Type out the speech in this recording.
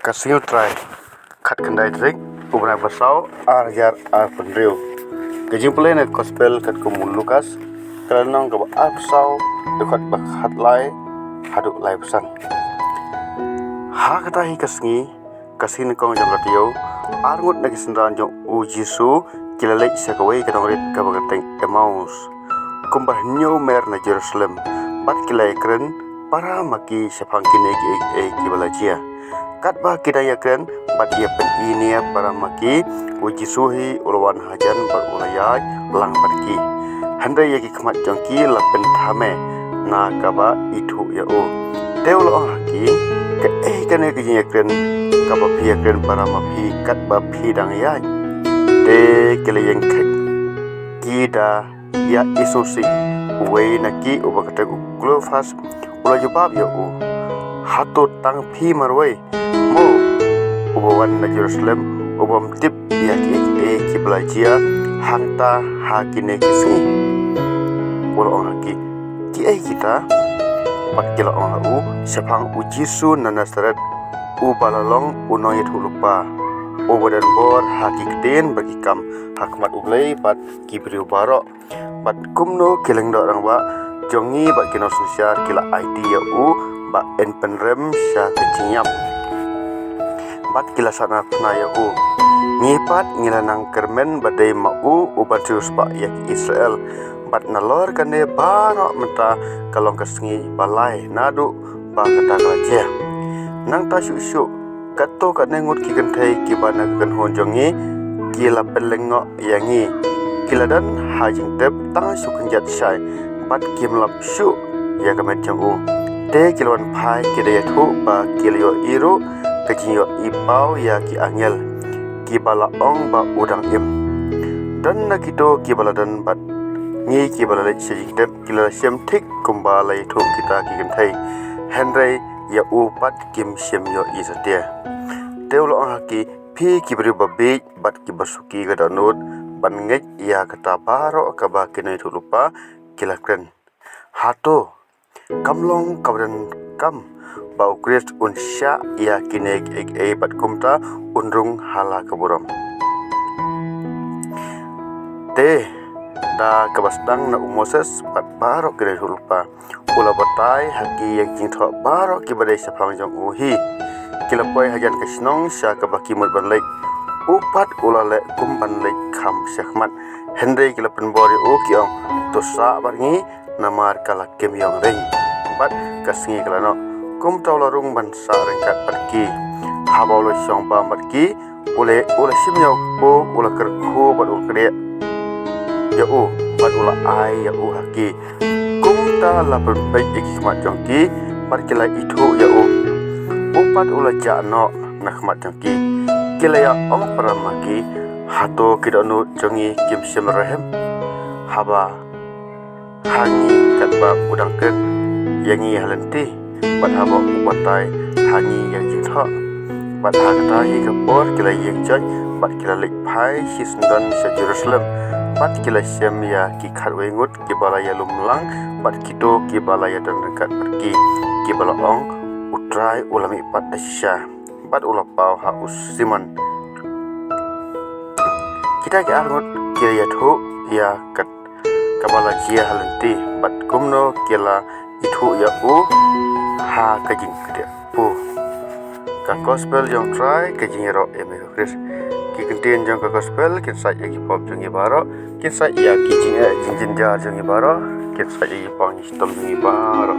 Kasih try kat kendai trik ubra basau arjar penriu kejing play net gospel kat kumun Lukas kelanong ke basau dekat bakat lai haduk lai pesan ha kata hi kasih ni kong jam ratio arngut nagi sendan jong Jisu kilalek sakawai kadang rit kabagateng Emmaus kumbah nyo mer na Jerusalem bat kilai keren para maki sapang kine kibalajia kat bah kidaya keren bat ia pen ini para maki Jisuhi ulawan hajan berulayai lang pergi handai yaki kemat jongki lapen thame na kaba itu ya o teulo haki ke kane kinya keren kaba pia keren para mapi kat ba pi dang ya de keleyeng kek kida ya isusi uwe naki ubakate glofas ula jawab ya o hato tang pi marwai mo ubawan na Jerusalem ubam tip ya ki belajia hanta hakine kisi ulo haki ki kita pat kila u sepang Jisu na Nazaret balalong unoyet hulupa badan bor haki keden bagi kam hakmat ublay bat kibriu barok bat kumno keleng do orang ba jongi bat kino sosial kila idea bat en penrem sya kecinyam bat kila sana penaya ngipat ngilanang kermen badai mau ubat terus ba yak Israel bat nalor kane barok menta kalong kesengi balai nadu ba kata raja nang ta syuk kato kat nengut ki kentai ki bana kan honjongi kila pelengo yangi kila dan hajing tep tang sukenjat syai bat kimlap syuk ya kamet jangu te kilwan pai kidaya thu ba kilio iru kejinyo ipau ya ki angel ki bala ong ba udang im dan nakito ki bala dan bat ngi ki bala lek syajing tep kila syam tik kumbalai thu kita ki kentai henry ya upat kim syam yo izatia teulo haki pi kibri babi bat kibasuki gadanut ban ngej ya kata baro kaba kinai lupa kilakren hato kamlong kabran kam bau kris unsya ya kinek bat kumta undrung hala kaburam te da kabastang na Moses bat baro kinai lupa ula batai haki yang jingtho baro kibadai sapang jong uhi kilapoi hajan kesnong sya kabaki mut ban lek upat ulale kumban lek kham syahmat hendai kilapen bori kiong tosa barngi namar kala kemyong reng bat kasingi kalano kum taularung ban sa rengkat pergi habaulo syong ba marki ule simyau po ula kerku bat ukre ya bat ula ai ya haki kum ta la berbaik hikmat jongki parkila itu ya upat ula jano nakmat jongki kilaya ong paramaki hato kidanu jongi kim syam rahem haba hangi katba udangken yangi halenti bat haba upatai hangi yang jitha bat hakta hi kapor kila yang jai bat kila lek pai hisndan sa Jerusalem bat kila syam ya ki kharwengut ki balaya lumlang bat kito ki balaya dan dekat pergi ki balaong utrai ulami pat asya bat ulapau ha usiman kita ke arngut kira yathu ya kat kabala jia halenti bat kumno kila itu ya ha kajing dia ka gospel jong try kajing ro eme kris ki kentin jong ka gospel kin sa ya ki pop jong ibaro kin sa ya ki jing jar jong ibaro kin sa ya pang stom jong ibaro